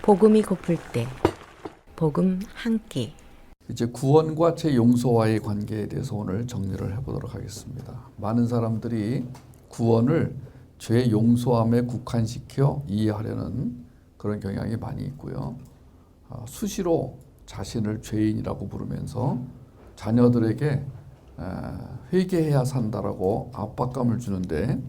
복음이 고플 때 복음 한 끼. 이제 구원과 재용서와의 관계에 대해서 오늘 정리를 해보도록 하겠습니다. 많은 사람들이 구원을 죄 용서함에 국한시켜 이해하려는 그런 경향이 많이 있고요. 수시로 자신을 죄인이라고 부르면서 자녀들에게 회개해야 산다라고 압박감을 주는데,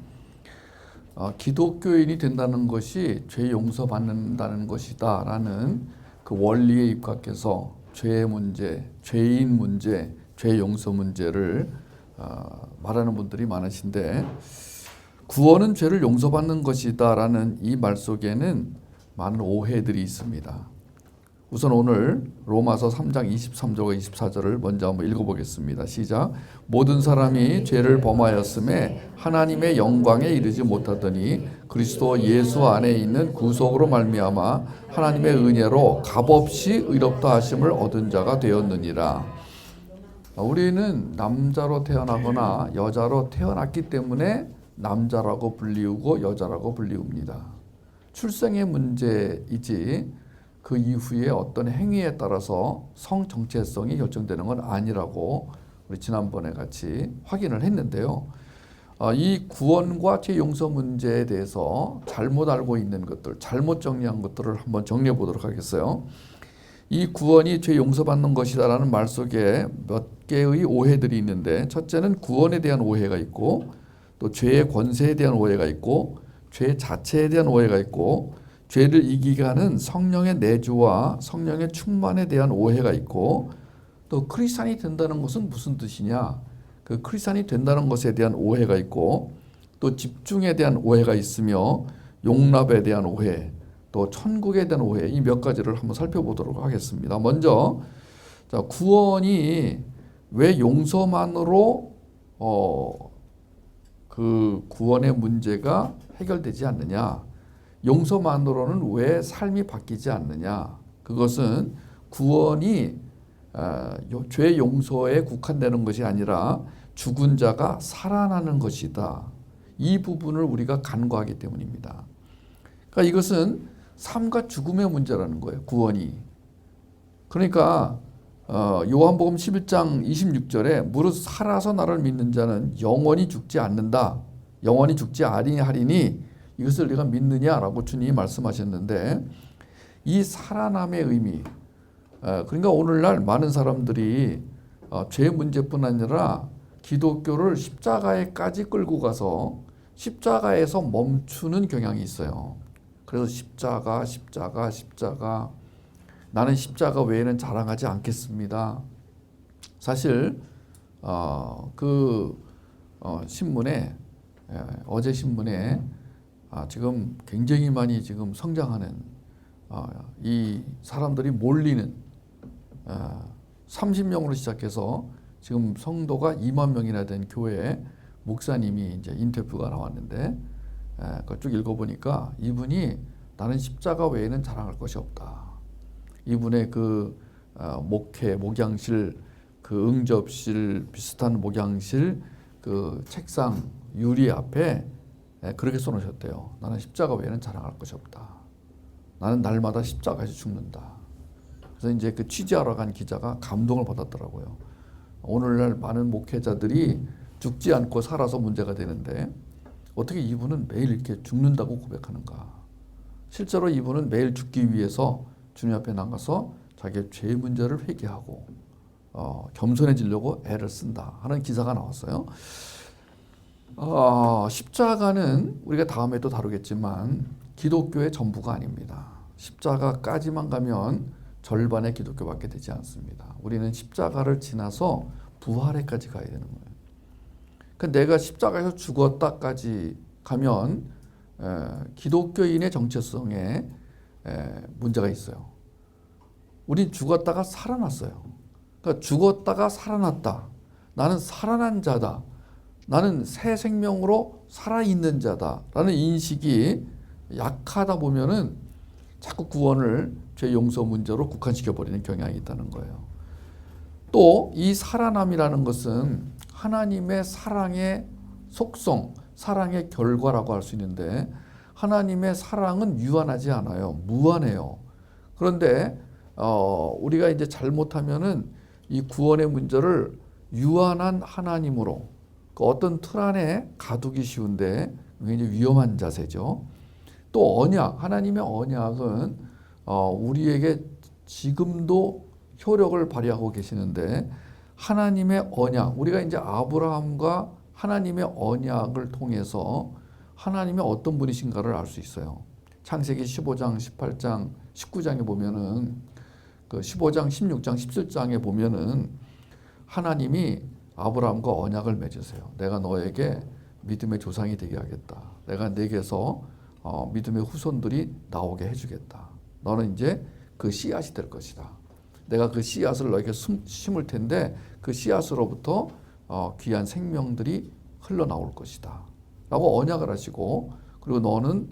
기독교인이 된다는 것이 죄 용서받는다는 것이다라는 그 원리에 입각해서 죄의 문제, 죄인 문제, 죄 용서 문제를 말하는 분들이 많으신데, 구원은 죄를 용서받는 것이다라는 이 말 속에는 많은 오해들이 있습니다. 우선 오늘 로마서 3장 23절과 24절을 먼저 한번 읽어보겠습니다. 시작. 모든 사람이 죄를 범하였음에 하나님의 영광에 이르지 못하더니 그리스도 예수 안에 있는 구속으로 말미암아 하나님의 은혜로 값없이 의롭다 하심을 얻은 자가 되었느니라. 우리는 남자로 태어나거나 여자로 태어났기 때문에 남자라고 불리우고 여자라고 불리웁니다. 출생의 문제이지 그 이후에 어떤 행위에 따라서 성 정체성이 결정되는 건 아니라고 우리 지난번에 같이 확인을 했는데요. 이 구원과 죄 용서 문제에 대해서 잘못 알고 있는 것들, 잘못 정리한 것들을 한번 정리해 보도록 하겠어요. 이 구원이 죄 용서받는 것이다라는 말 속에 몇 개의 오해들이 있는데, 첫째는 구원에 대한 오해가 있고, 또 죄의 권세에 대한 오해가 있고, 죄 자체에 대한 오해가 있고, 죄를 이기게 하는 성령의 내주와 성령의 충만에 대한 오해가 있고, 또 크리스찬이 된다는 것은 무슨 뜻이냐, 그 크리스찬이 된다는 것에 대한 오해가 있고, 또 집중에 대한 오해가 있으며 용납에 대한 오해, 또 천국에 대한 오해, 이 몇 가지를 한번 살펴보도록 하겠습니다. 먼저 구원이 왜 용서만으로 그 구원의 문제가 해결되지 않느냐, 용서만으로는 왜 삶이 바뀌지 않느냐, 그것은 구원이 죄 용서에 국한되는 것이 아니라 죽은 자가 살아나는 것이다. 이 부분을 우리가 간과하기 때문입니다. 그러니까 이것은 삶과 죽음의 문제라는 거예요, 구원이. 그러니까 요한복음 11장 26절에 무릇 살아서 나를 믿는 자는 영원히 죽지 않는다, 영원히 죽지 아니하리니 이것을 네가 믿느냐라고 주님이 말씀하셨는데, 이 살아남의 의미, 그러니까 오늘날 많은 사람들이 죄 문제뿐 아니라 기독교를 십자가에까지 끌고 가서 십자가에서 멈추는 경향이 있어요. 그래서 십자가 나는 십자가 외에는 자랑하지 않겠습니다. 사실 신문에, 어제 신문에 지금 굉장히 많이 지금 성장하는 이 사람들이 몰리는 30명으로 시작해서 지금 성도가 2만 명이나 된 교회 목사님이 이제 인터뷰가 나왔는데, 그걸 쭉 읽어보니까 이분이 나는 십자가 외에는 자랑할 것이 없다. 이분의 그 목양실, 그 응접실 비슷한 목양실 그 책상 유리 앞에 그렇게 써놓으셨대요. 나는 십자가 외에는 자랑할 것이 없다. 나는 날마다 십자가에서 죽는다. 그래서 이제 그 취재하러 간 기자가 감동을 받았더라고요. 오늘날 많은 목회자들이 죽지 않고 살아서 문제가 되는데 어떻게 이분은 매일 이렇게 죽는다고 고백하는가. 실제로 이분은 매일 죽기 위해서 주님 앞에 나가서 자기의 죄 문제를 회개하고 겸손해지려고 애를 쓴다 하는 기사가 나왔어요. 십자가는 우리가 다음에도 다루겠지만 기독교의 전부가 아닙니다. 십자가까지만 가면 절반의 기독교밖에 되지 않습니다. 우리는 십자가를 지나서 부활에까지 가야 되는 거예요. 그러니까 내가 십자가에서 죽었다까지 가면 기독교인의 정체성에 문제가 있어요. 우린 죽었다가 살아났어요. 그러니까 죽었다가 살아났다. 나는 살아난 자다. 나는 새 생명으로 살아있는 자다라는 인식이 약하다 보면은 자꾸 구원을 죄 용서 문제로 국한시켜버리는 경향이 있다는 거예요. 또 이 살아남이라는 것은 하나님의 사랑의 속성, 사랑의 결과라고 할 수 있는데, 하나님의 사랑은 유한하지 않아요. 무한해요. 그런데 우리가 이제 잘못하면은 이 구원의 문제를 유한한 하나님으로 그 어떤 틀 안에 가두기 쉬운데 굉장히 위험한 자세죠. 또 언약, 하나님의 언약은 우리에게 지금도 효력을 발휘하고 계시는데 하나님의 언약, 우리가 이제 아브라함과 하나님의 언약을 통해서 하나님의 어떤 분이신가를 알 수 있어요. 창세기 15장, 18장, 19장에 보면은 그 15장, 16장, 17장에 보면은 하나님이 아브라함과 언약을 맺으세요. 내가 너에게 믿음의 조상이 되게 하겠다. 내가 내게서 믿음의 후손들이 나오게 해주겠다. 너는 이제 그 씨앗이 될 것이다. 내가 그 씨앗을 너에게 심을 텐데 그 씨앗으로부터 귀한 생명들이 흘러나올 것이다. 라고 언약을 하시고 그리고 너는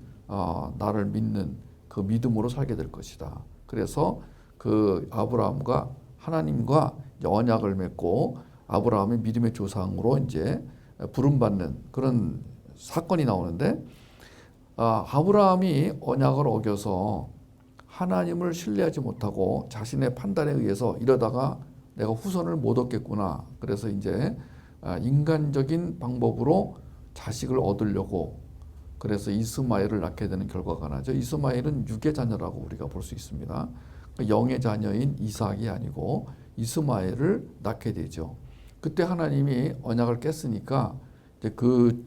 나를 믿는 그 믿음으로 살게 될 것이다. 그래서 그 아브라함과 하나님과 이제 언약을 맺고 아브라함이 믿음의 조상으로 이제 부름받는 그런 사건이 나오는데 아브라함이 언약을 어겨서 하나님을 신뢰하지 못하고 자신의 판단에 의해서 이러다가 내가 후손을 못 얻겠구나. 그래서 이제 인간적인 방법으로 자식을 얻으려고 그래서 이스마엘을 낳게 되는 결과가 나죠. 이스마엘은 육의 자녀라고 우리가 볼 수 있습니다. 영의 자녀인 이삭이 아니고 이스마엘을 낳게 되죠. 그때 하나님이 언약을 깼으니까 이제 그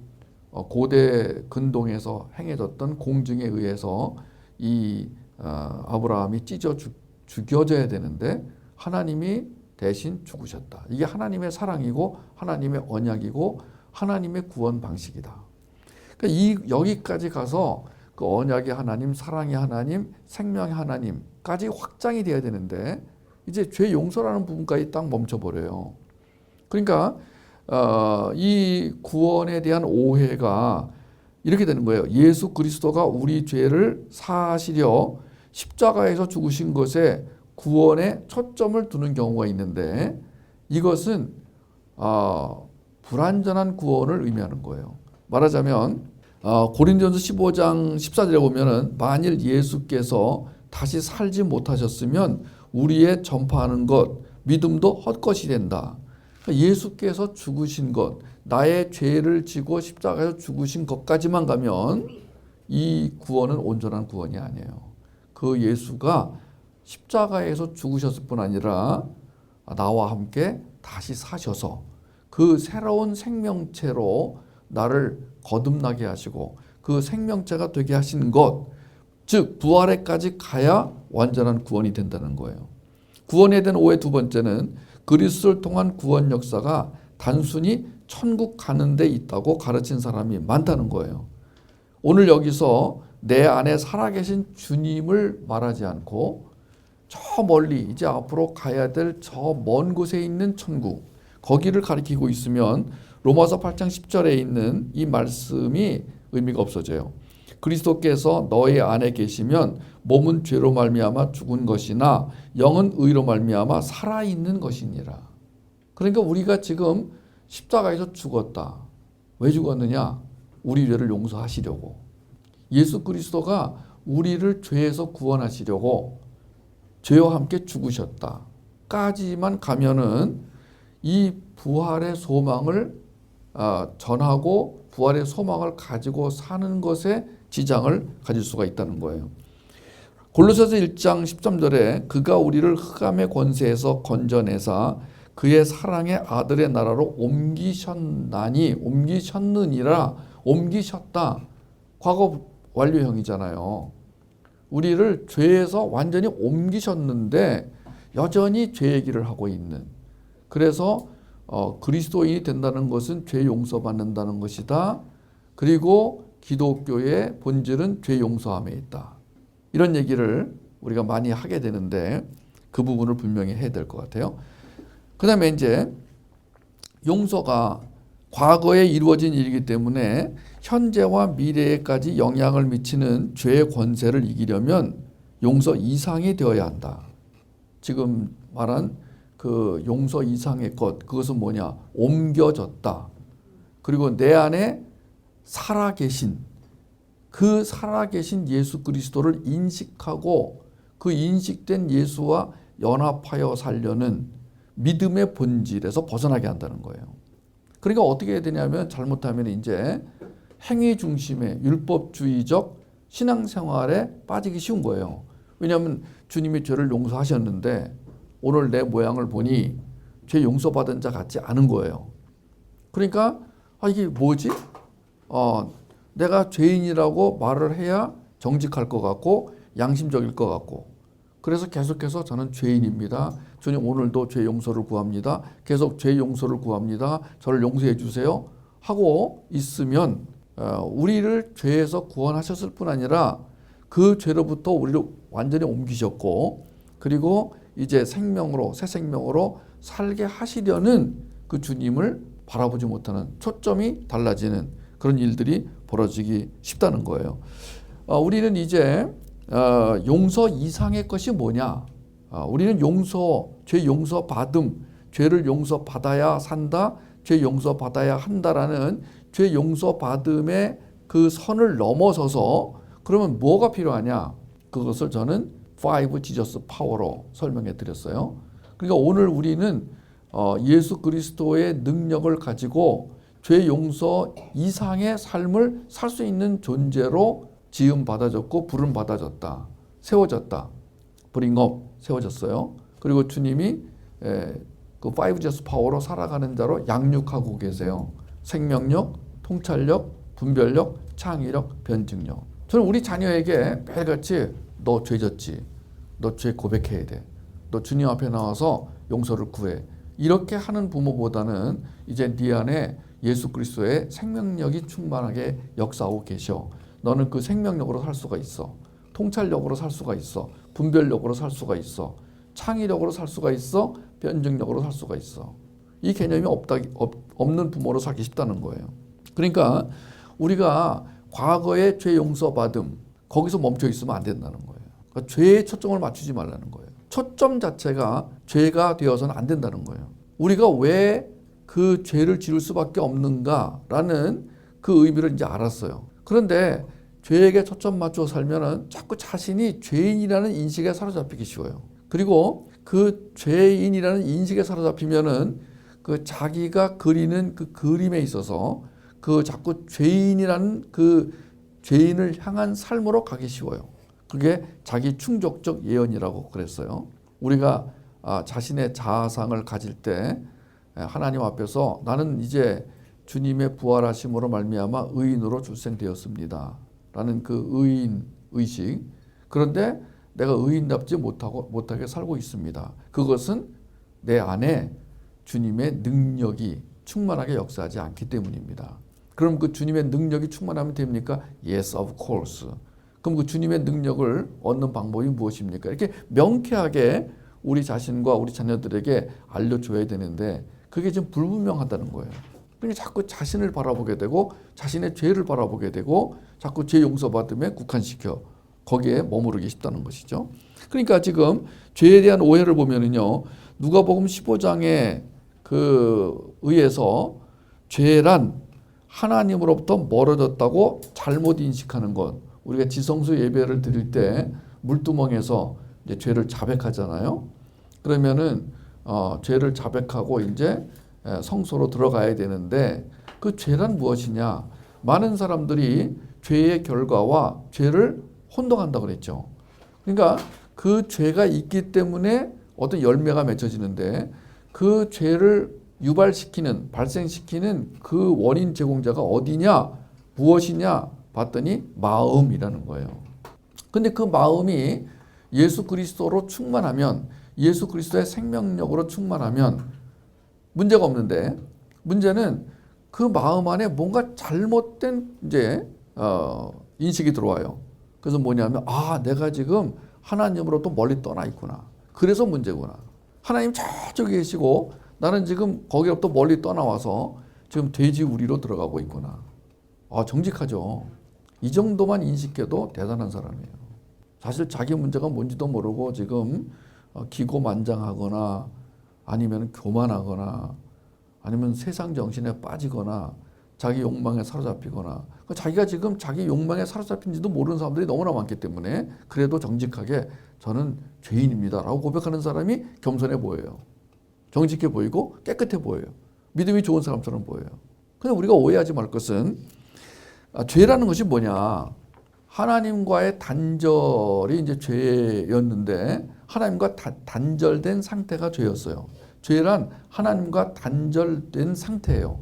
고대 근동에서 행해졌던 공증에 의해서 이 아브라함이 찢어 죽여져야 되는데 하나님이 대신 죽으셨다. 이게 하나님의 사랑이고 하나님의 언약이고 하나님의 구원 방식이다. 그러니까 여기까지 가서 그 언약의 하나님, 사랑의 하나님, 생명의 하나님까지 확장이 돼야 되는데 이제 죄 용서라는 부분까지 딱 멈춰버려요. 그러니까 이 구원에 대한 오해가 이렇게 되는 거예요. 예수 그리스도가 우리 죄를 사하시려 십자가에서 죽으신 것에 구원에 초점을 두는 경우가 있는데 이것은 불완전한 구원을 의미하는 거예요. 말하자면 고린도전서 15장 14절에 보면은 만일 예수께서 다시 살지 못하셨으면 우리의 전파하는 것 믿음도 헛것이 된다. 그러니까 예수께서 죽으신 것, 나의 죄를 지고 십자가에서 죽으신 것까지만 가면 이 구원은 온전한 구원이 아니에요. 그 예수가 십자가에서 죽으셨을 뿐 아니라 나와 함께 다시 사셔서 그 새로운 생명체로 나를 거듭나게 하시고 그 생명체가 되게 하신 것, 즉 부활에까지 가야 완전한 구원이 된다는 거예요. 구원에 대한 오해 두 번째는 그리스도를 통한 구원 역사가 단순히 천국 가는 데 있다고 가르친 사람이 많다는 거예요. 오늘 여기서 내 안에 살아계신 주님을 말하지 않고 저 멀리 이제 앞으로 가야 될 저 먼 곳에 있는 천국, 거기를 가리키고 있으면 로마서 8장 10절에 있는 이 말씀이 의미가 없어져요. 그리스도께서 너희 안에 계시면 몸은 죄로 말미암아 죽은 것이나 영은 의로 말미암아 살아있는 것이니라. 그러니까 우리가 지금 십자가에서 죽었다. 왜 죽었느냐? 우리 죄를 용서하시려고. 예수 그리스도가 우리를 죄에서 구원하시려고 죄와 함께 죽으셨다. 까지만 가면은 이 부활의 소망을 전하고 부활의 소망을 가지고 사는 것에 지장을 가질 수가 있다는 거예요. 골로새서 1장 13절에 그가 우리를 흑암의 권세에서 건져내사 그의 사랑의 아들의 나라로 옮기셨느니라. 옮기셨다. 과거 완료형이잖아요. 우리를 죄에서 완전히 옮기셨는데 여전히 죄 얘기를 하고 있는. 그래서 그리스도인이 된다는 것은 죄 용서받는다는 것이다. 그리고 기독교의 본질은 죄 용서함에 있다. 이런 얘기를 우리가 많이 하게 되는데 그 부분을 분명히 해야 될 것 같아요. 그 다음에 이제 용서가 과거에 이루어진 일이기 때문에 현재와 미래에까지 영향을 미치는 죄의 권세를 이기려면 용서 이상이 되어야 한다. 지금 말한 그 용서 이상의 것, 그것은 뭐냐? 옮겨졌다. 그리고 내 안에 살아계신 그 살아계신 예수 그리스도를 인식하고 그 인식된 예수와 연합하여 살려는 믿음의 본질에서 벗어나게 한다는 거예요. 그러니까 어떻게 해야 되냐면 잘못하면 이제 행위 중심의 율법주의적 신앙생활에 빠지기 쉬운 거예요. 왜냐하면 주님이 죄를 용서하셨는데 오늘 내 모양을 보니 죄 용서받은 자 같지 않은 거예요. 그러니까 이게 뭐지? 내가 죄인이라고 말을 해야 정직할 것 같고 양심적일 것 같고 그래서 계속해서 저는 죄인입니다. 주님 오늘도 죄 용서를 구합니다. 계속 죄 용서를 구합니다. 저를 용서해 주세요. 하고 있으면 우리를 죄에서 구원하셨을 뿐 아니라 그 죄로부터 우리를 완전히 옮기셨고 그리고 이제 생명으로 새 생명으로 살게 하시려는 그 주님을 바라보지 못하는 초점이 달라지는 그런 일들이 벌어지기 쉽다는 거예요. 우리는 이제 용서 이상의 것이 뭐냐? 우리는 죄 용서 받음, 죄를 용서 받아야 산다, 죄 용서 받아야 한다라는 죄 용서 받음의 그 선을 넘어서서 그러면 뭐가 필요하냐? 그것을 저는 5 지저스 파워로 설명해 드렸어요. 그러니까 오늘 우리는 예수 그리스도의 능력을 가지고 죄 용서 이상의 삶을 살 수 있는 존재로 지음 받아졌고 부름 받아졌다. 세워졌다. 브링업 세워졌어요. 그리고 주님이 그 5 지저스 파워로 살아가는 자로 양육하고 계세요. 생명력, 통찰력, 분별력, 창의력, 변증력. 저는 우리 자녀에게 매일같이 너 죄졌지. 너 죄 고백해야 돼. 너 주님 앞에 나와서 용서를 구해. 이렇게 하는 부모보다는 이제 네 안에 예수 그리스도의 생명력이 충만하게 역사하고 계셔. 너는 그 생명력으로 살 수가 있어. 통찰력으로 살 수가 있어. 분별력으로 살 수가 있어. 창의력으로 살 수가 있어. 변증력으로 살 수가 있어. 이 개념이 없는 부모로 살기 쉽다는 거예요. 그러니까 우리가 과거의 죄 용서받음 거기서 멈춰 있으면 안 된다는 거예요. 그러니까 죄에 초점을 맞추지 말라는 거예요. 초점 자체가 죄가 되어서는 안 된다는 거예요. 우리가 왜 그 죄를 지을 수밖에 없는가라는 그 의미를 이제 알았어요. 그런데 죄에게 초점 맞춰 살면은 자꾸 자신이 죄인이라는 인식에 사로잡히기 쉬워요. 그리고 그 죄인이라는 인식에 사로잡히면은 그 자기가 그리는 그 그림에 있어서 그 자꾸 죄인이라는 그 죄인을 향한 삶으로 가기 쉬워요. 그게 자기 충족적 예언이라고 그랬어요. 우리가 자신의 자아상을 가질 때 하나님 앞에서 나는 이제 주님의 부활하심으로 말미암아 의인으로 출생되었습니다. 라는 그 의인 의식. 그런데 내가 의인답지 못하게 살고 있습니다. 그것은 내 안에 주님의 능력이 충만하게 역사하지 않기 때문입니다. 그럼 그 주님의 능력이 충만하면 됩니까? Yes, of course. 그럼 그 주님의 능력을 얻는 방법이 무엇입니까? 이렇게 명쾌하게 우리 자신과 우리 자녀들에게 알려줘야 되는데 그게 지금 불분명하다는 거예요. 그러니까 자꾸 자신을 바라보게 되고 자신의 죄를 바라보게 되고 자꾸 죄 용서받음에 국한시켜 거기에 머무르기 쉽다는 것이죠. 그러니까 지금 죄에 대한 오해를 보면은요. 누가복음 15장에 그 의해서 죄란 하나님으로부터 멀어졌다고 잘못 인식하는 것. 우리가 지성소 예배를 드릴 때 물두멍에서 이제 죄를 자백하잖아요. 그러면은 죄를 자백하고 이제 성소로 들어가야 되는데 그 죄란 무엇이냐? 많은 사람들이 죄의 결과와 죄를 혼동한다고 그랬죠. 그러니까 그 죄가 있기 때문에 어떤 열매가 맺혀지는데 그 죄를 유발시키는, 발생시키는 그 원인 제공자가 어디냐, 무엇이냐 봤더니 마음이라는 거예요. 근데 그 마음이 예수 그리스도로 충만하면, 예수 그리스도의 생명력으로 충만하면 문제가 없는데, 문제는 그 마음 안에 뭔가 잘못된 이제 인식이 들어와요. 그래서 뭐냐면 내가 지금 하나님으로부터 멀리 떠나 있구나. 그래서 문제구나. 하나님 저쪽에 계시고 나는 지금 거기로부터 멀리 떠나와서 지금 돼지 우리로 들어가고 있구나. 정직하죠. 이 정도만 인식해도 대단한 사람이에요. 사실 자기 문제가 뭔지도 모르고 지금 기고만장하거나 아니면 교만하거나 아니면 세상 정신에 빠지거나 자기 욕망에 사로잡히거나 자기가 지금 자기 욕망에 사로잡힌지도 모르는 사람들이 너무나 많기 때문에 그래도 정직하게 저는 죄인입니다 라고 고백하는 사람이 겸손해 보여요. 정직해 보이고 깨끗해 보여요. 믿음이 좋은 사람처럼 보여요. 근데 우리가 오해하지 말 것은 죄라는 것이 뭐냐. 하나님과의 단절이 이제 죄였는데 하나님과 단절된 상태가 죄였어요. 죄란 하나님과 단절된 상태예요.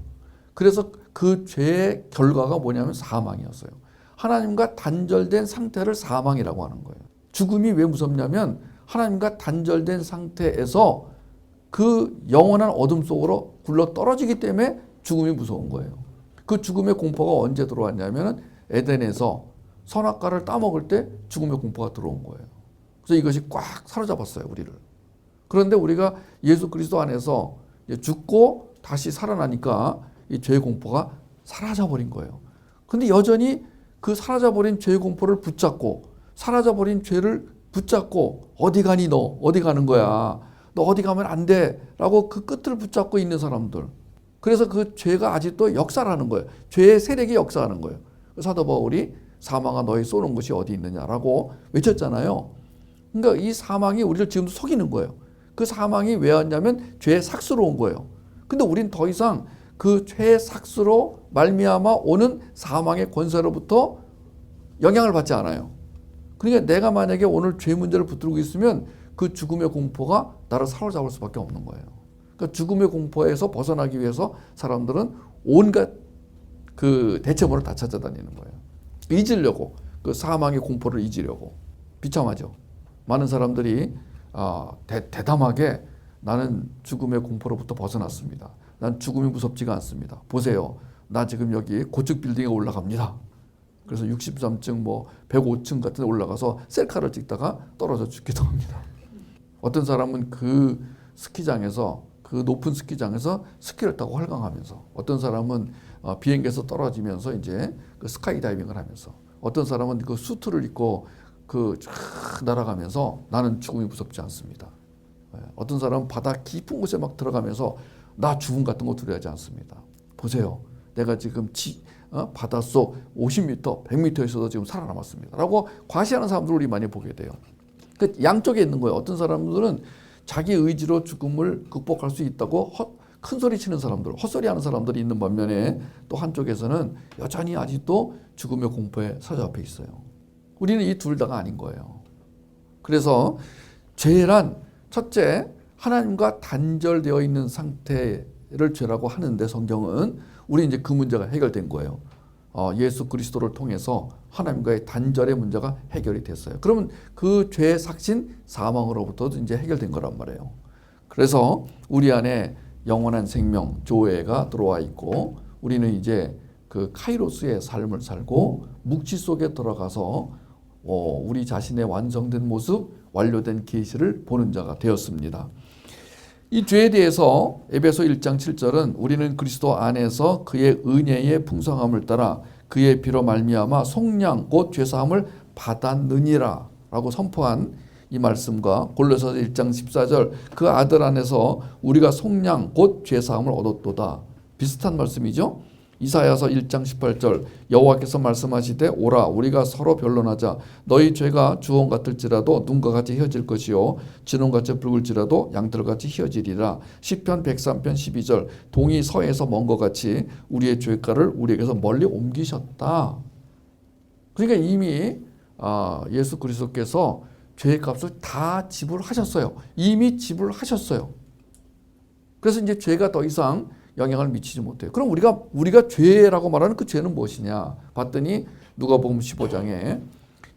그래서 그 죄의 결과가 뭐냐면 사망이었어요. 하나님과 단절된 상태를 사망이라고 하는 거예요. 죽음이 왜 무섭냐면 하나님과 단절된 상태에서 그 영원한 어둠 속으로 굴러 떨어지기 때문에 죽음이 무서운 거예요. 그 죽음의 공포가 언제 들어왔냐면 에덴에서 선악과를 따먹을 때 죽음의 공포가 들어온 거예요. 그래서 이것이 꽉 사로잡았어요, 우리를. 그런데 우리가 예수 그리스도 안에서 죽고 다시 살아나니까 이 죄의 공포가 사라져버린 거예요. 근데 여전히 그 사라져버린 죄의 공포를 붙잡고 사라져버린 죄를 붙잡고 어디 가니 너? 어디 가는 거야? 너 어디 가면 안 돼? 라고 그 끝을 붙잡고 있는 사람들. 그래서 그 죄가 아직도 역사하는 거예요. 죄의 세력이 역사하는 거예요. 사도 바울이 사망아 너희 쏘는 것이 어디 있느냐라고 외쳤잖아요. 그러니까 이 사망이 우리를 지금 속이는 거예요. 그 사망이 왜 왔냐면 죄의 삭스로 온 거예요. 근데 우린 더 이상 그 죄의 삭스로 말미암아 오는 사망의 권세로부터 영향을 받지 않아요. 그러니까 내가 만약에 오늘 죄 문제를 붙들고 있으면 그 죽음의 공포가 나를 사로잡을 수밖에 없는 거예요. 그러니까 죽음의 공포에서 벗어나기 위해서 사람들은 온갖 그 대체물을 다 찾아다니는 거예요. 잊으려고, 그 사망의 공포를 잊으려고. 비참하죠. 많은 사람들이 대담하게 나는 죽음의 공포로부터 벗어났습니다. 난 죽음이 무섭지가 않습니다. 보세요. 나 지금 여기 고층 빌딩에 올라갑니다. 그래서 63층, 105층 같은 데 올라가서 셀카를 찍다가 떨어져 죽기도 합니다. 어떤 사람은 그 스키장에서, 그 높은 스키장에서 스키를 타고 활강하면서, 어떤 사람은 비행기에서 떨어지면서 이제 그 스카이 다이빙을 하면서, 어떤 사람은 그 수트를 입고 그 쫙 날아가면서 나는 죽음이 무섭지 않습니다. 어떤 사람은 바다 깊은 곳에 막 들어가면서 나 죽음 같은 거 두려워하지 않습니다. 보세요. 내가 지금 바닷속 50m, 100m에서도 지금 살아남았습니다. 라고 과시하는 사람들을 우리 많이 보게 돼요. 그 양쪽에 있는 거예요. 어떤 사람들은 자기 의지로 죽음을 극복할 수 있다고 큰 소리 치는 사람들, 헛소리 하는 사람들이 있는 반면에 또 한쪽에서는 여전히 아직도 죽음의 공포에 사로잡혀 있어요. 우리는 이 둘 다가 아닌 거예요. 그래서 죄란 첫째, 하나님과 단절되어 있는 상태를 죄라고 하는데 성경은 우리 이제 그 문제가 해결된 거예요. 예수 그리스도를 통해서 하나님과의 단절의 문제가 해결이 됐어요. 그러면 그 죄의 삭신 사망으로부터도 이제 해결된 거란 말이에요. 그래서 우리 안에 영원한 생명, 조회가 들어와 있고 우리는 이제 그 카이로스의 삶을 살고 묵지 속에 들어가서 우리 자신의 완성된 모습, 완료된 계시를 보는 자가 되었습니다. 이 죄에 대해서 에베소 1장 7절은 우리는 그리스도 안에서 그의 은혜의 풍성함을 따라 그의 피로 말미암아 속량 곧 죄사함을 받았느니라 라고 선포한 이 말씀과 골로새서 1장 14절 그 아들 안에서 우리가 속량 곧 죄사함을 얻었도다 비슷한 말씀이죠. 이사야서 1장 18절 여호와께서 말씀하시되 오라 우리가 서로 변론하자 너희 죄가 주홍 같을지라도 눈과 같이 휘어질 것이요 진홍같이 붉을지라도 양털같이 휘어지리라. 시편 103편 12절 동이 서에서 먼 것 같이 우리의 죄가를 우리에게서 멀리 옮기셨다. 그러니까 이미 예수 그리스도께서 죄의 값을 다 지불하셨어요. 이미 지불하셨어요. 그래서 이제 죄가 더 이상 영향을 미치지 못해요. 그럼 우리가 죄라고 말하는 그 죄는 무엇이냐? 봤더니 누가복음 15장에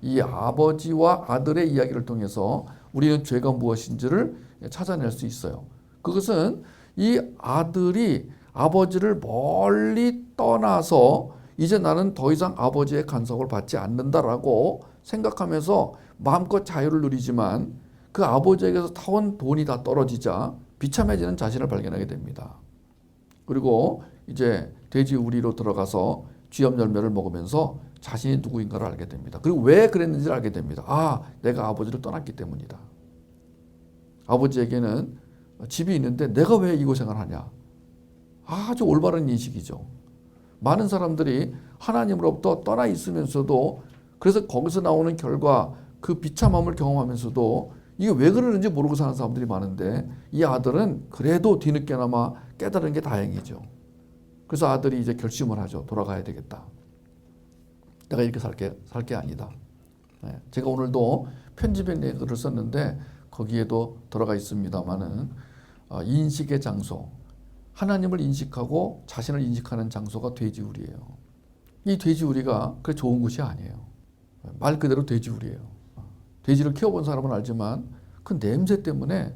이 아버지와 아들의 이야기를 통해서 우리는 죄가 무엇인지를 찾아낼 수 있어요. 그것은 이 아들이 아버지를 멀리 떠나서 이제 나는 더 이상 아버지의 간섭을 받지 않는다라고 생각하면서 마음껏 자유를 누리지만 그 아버지에게서 타온 돈이 다 떨어지자 비참해지는 자신을 발견하게 됩니다. 그리고 이제 돼지 우리로 들어가서 쥐염 열매를 먹으면서 자신이 누구인가를 알게 됩니다. 그리고 왜 그랬는지를 알게 됩니다. 내가 아버지를 떠났기 때문이다. 아버지에게는 집이 있는데 내가 왜 이 고생을 하냐. 아주 올바른 인식이죠. 많은 사람들이 하나님으로부터 떠나 있으면서도 그래서 거기서 나오는 결과 그 비참함을 경험하면서도 이게 왜 그러는지 모르고 사는 사람들이 많은데 이 아들은 그래도 뒤늦게나마 깨달은 게 다행이죠. 그래서 아들이 이제 결심을 하죠. 돌아가야 되겠다. 내가 이렇게 살 게 아니다. 네. 제가 오늘도 편집에 글을 썼는데 거기에도 들어가 있습니다만은 인식의 장소, 하나님을 인식하고 자신을 인식하는 장소가 돼지우리예요. 이 돼지우리가 그래 좋은 것이 아니에요. 말 그대로 돼지우리예요. 돼지를 키워본 사람은 알지만 그 냄새 때문에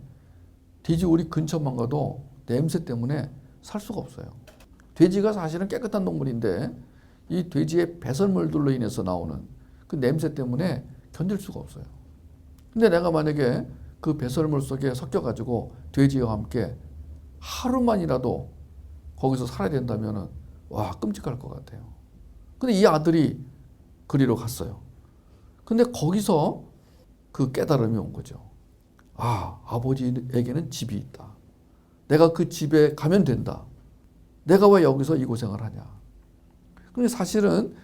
돼지우리 근처만 가도 냄새 때문에 살 수가 없어요. 돼지가 사실은 깨끗한 동물인데 이 돼지의 배설물들로 인해서 나오는 그 냄새 때문에 견딜 수가 없어요. 근데 내가 만약에 그 배설물 속에 섞여가지고 돼지와 함께 하루만이라도 거기서 살아야 된다면 와 끔찍할 것 같아요. 근데 이 아들이 그리로 갔어요. 근데 거기서 그 깨달음이 온 거죠. 아, 아버지에게는 집이 있다. 내가 그 집에 가면 된다. 내가 왜 여기서 이 고생을 하냐. 근데 사실은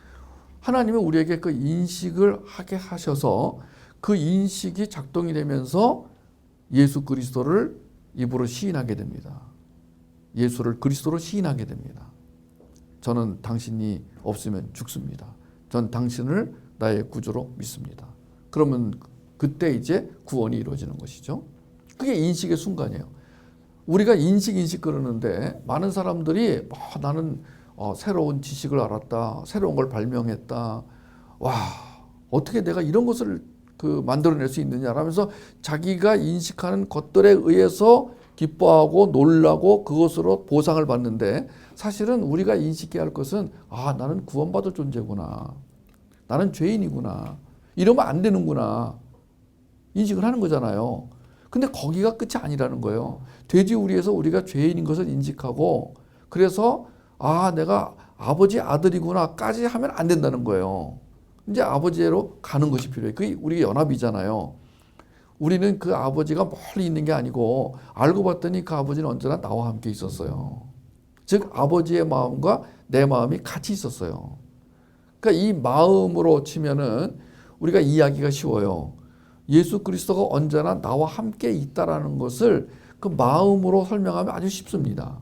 하나님은 우리에게 그 인식을 하게 하셔서 그 인식이 작동이 되면서 예수 그리스도를 입으로 시인하게 됩니다. 예수를 그리스도로 시인하게 됩니다. 저는 당신이 없으면 죽습니다. 전 당신을 나의 구주로 믿습니다. 그러면 그때 이제 구원이 이루어지는 것이죠. 그게 인식의 순간이에요. 우리가 인식 그러는데 많은 사람들이 나는 새로운 지식을 알았다. 새로운 걸 발명했다. 와, 어떻게 내가 이런 것을 만들어낼 수 있느냐라면서 자기가 인식하는 것들에 의해서 기뻐하고 놀라고 그것으로 보상을 받는데 사실은 우리가 인식해야 할 것은 나는 구원받을 존재구나. 나는 죄인이구나. 이러면 안 되는구나. 인식을 하는 거잖아요. 근데 거기가 끝이 아니라는 거예요. 돼지우리에서 우리가 죄인인 것을 인식하고 그래서 내가 아버지 아들이구나까지 하면 안 된다는 거예요. 이제 아버지로 가는 것이 필요해요. 그게 우리 연합이잖아요. 우리는 그 아버지가 멀리 있는 게 아니고 알고 봤더니 그 아버지는 언제나 나와 함께 있었어요. 즉 아버지의 마음과 내 마음이 같이 있었어요. 그러니까 이 마음으로 치면은 우리가 이해하기가 쉬워요. 예수 그리스도가 언제나 나와 함께 있다라는 것을 그 마음으로 설명하면 아주 쉽습니다.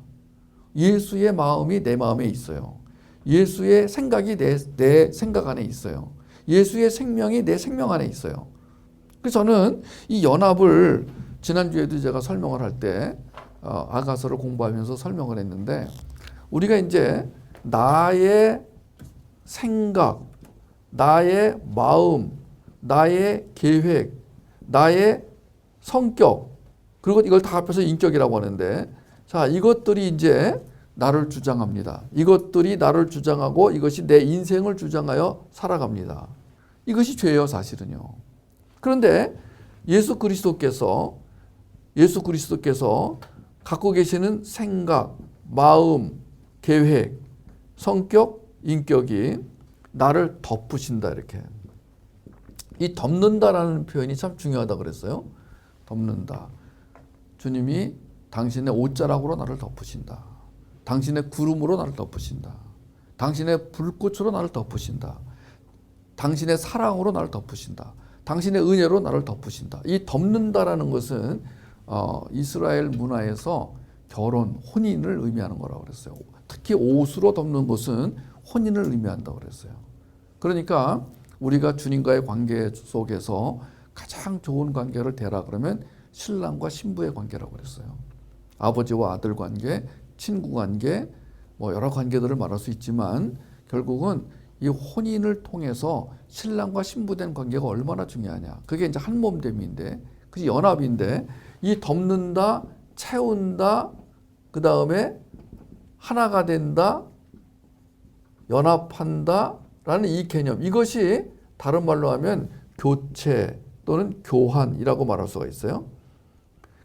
예수의 마음이 내 마음에 있어요. 예수의 생각이 내 생각 안에 있어요. 예수의 생명이 내 생명 안에 있어요. 그래서 저는 이 연합을 지난주에도 제가 설명을 할 때 아가서를 공부하면서 설명을 했는데 우리가 이제 나의 생각, 나의 마음, 나의 계획, 나의 성격, 그리고 이걸 다 합해서 인격이라고 하는데 자, 이것들이 이제 나를 주장합니다. 이것들이 나를 주장하고 이것이 내 인생을 주장하여 살아갑니다. 이것이 죄예요, 사실은요. 그런데 예수 그리스도께서 갖고 계시는 생각, 마음, 계획, 성격, 인격이 나를 덮으신다 이렇게. 이 덮는다라는 표현이 참 중요하다 그랬어요. 덮는다. 주님이 당신의 옷자락으로 나를 덮으신다. 당신의 구름으로 나를 덮으신다. 당신의 불꽃으로 나를 덮으신다. 당신의 사랑으로 나를 덮으신다. 당신의 은혜로 나를 덮으신다. 이 덮는다라는 것은 이스라엘 문화에서 결혼, 혼인을 의미하는 거라고 그랬어요. 특히 옷으로 덮는 것은 혼인을 의미한다고 그랬어요. 그러니까 우리가 주님과의 관계 속에서 가장 좋은 관계를 대라 그러면 신랑과 신부의 관계라고 그랬어요. 아버지와 아들 관계, 친구 관계, 여러 관계들을 말할 수 있지만 결국은 이 혼인을 통해서 신랑과 신부된 관계가 얼마나 중요하냐. 그게 이제 한 몸됨인데, 그게 연합인데, 이 덮는다, 채운다, 그 다음에 하나가 된다, 연합한다, 라는 이 개념. 이것이 다른 말로 하면 교체 또는 교환이라고 말할 수가 있어요.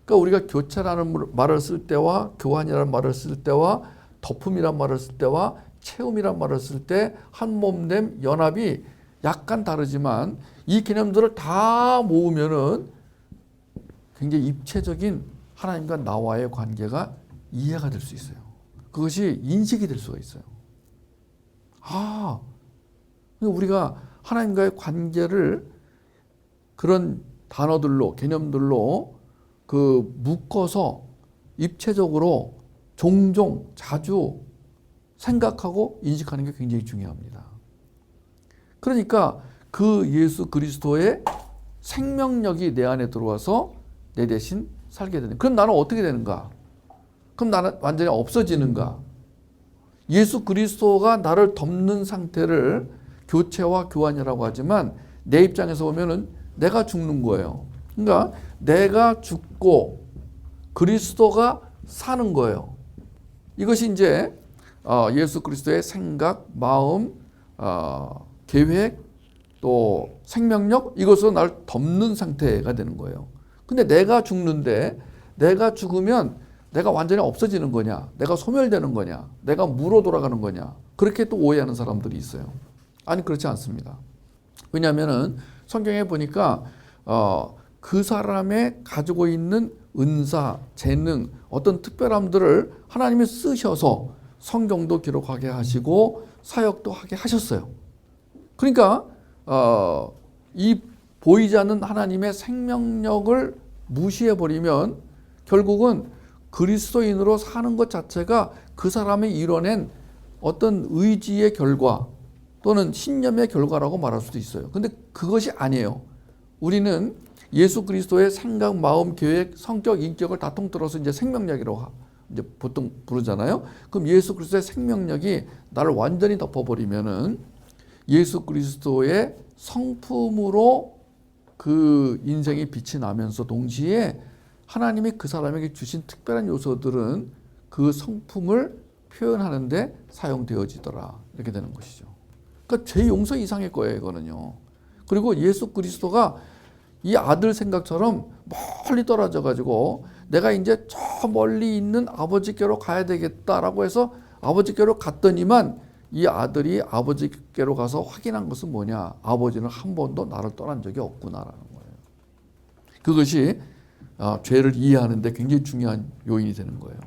그러니까 우리가 교체라는 말을 쓸 때와 교환이라는 말을 쓸 때와 덮음이라는 말을 쓸 때와 채움이란 말을 쓸 때 한 몸됨 연합이 약간 다르지만 이 개념들을 다 모으면은 굉장히 입체적인 하나님과 나와의 관계가 이해가 될 수 있어요. 그것이 인식이 될 수가 있어요. 우리가 하나님과의 관계를 그런 단어들로 개념들로 그 묶어서 입체적으로 종종 자주 생각하고 인식하는 게 굉장히 중요합니다. 그러니까 그 예수 그리스도의 생명력이 내 안에 들어와서 내 대신 살게 되는. 그럼 나는 어떻게 되는가? 그럼 나는 완전히 없어지는가? 예수 그리스도가 나를 덮는 상태를 교체와 교환이라고 하지만 내 입장에서 보면은 내가 죽는 거예요. 그러니까 내가 죽고 그리스도가 사는 거예요. 이것이 이제 예수 그리스도의 생각, 마음, 계획, 또 생명력, 이것으로 나를 덮는 상태가 되는 거예요. 근데 내가 죽는데, 내가 죽으면 내가 완전히 없어지는 거냐, 내가 소멸되는 거냐, 내가 무로 돌아가는 거냐, 그렇게 또 오해하는 사람들이 있어요. 아니, 그렇지 않습니다. 왜냐하면은 성경에 보니까 그 사람의 가지고 있는 은사, 재능, 어떤 특별함들을 하나님이 쓰셔서 성경도 기록하게 하시고 사역도 하게 하셨어요. 그러니까 이 보이지 않는 하나님의 생명력을 무시해버리면 결국은 그리스도인으로 사는 것 자체가 그 사람이 이뤄낸 어떤 의지의 결과 또는 신념의 결과라고 말할 수도 있어요. 근데 그것이 아니에요. 우리는 예수 그리스도의 생각, 마음, 계획, 성격, 인격을 다 통틀어서 이제 생명력이라고 이제 보통 부르잖아요. 그럼 예수 그리스도의 생명력이 나를 완전히 덮어버리면은 예수 그리스도의 성품으로 그 인생이 빛이 나면서 동시에 하나님이 그 사람에게 주신 특별한 요소들은 그 성품을 표현하는데 사용되어지더라. 이렇게 되는 것이죠. 그러니까 죄 용서 이상의 거예요, 이거는요. 그리고 예수 그리스도가 이 아들 생각처럼 멀리 떨어져 가지고 내가 이제 저 멀리 있는 아버지께로 가야 되겠다라고 해서 아버지께로 갔더니만 이 아들이 아버지께로 가서 확인한 것은 뭐냐? 아버지는 한 번도 나를 떠난 적이 없구나라는 거예요. 그것이 죄를 이해하는 데 굉장히 중요한 요인이 되는 거예요.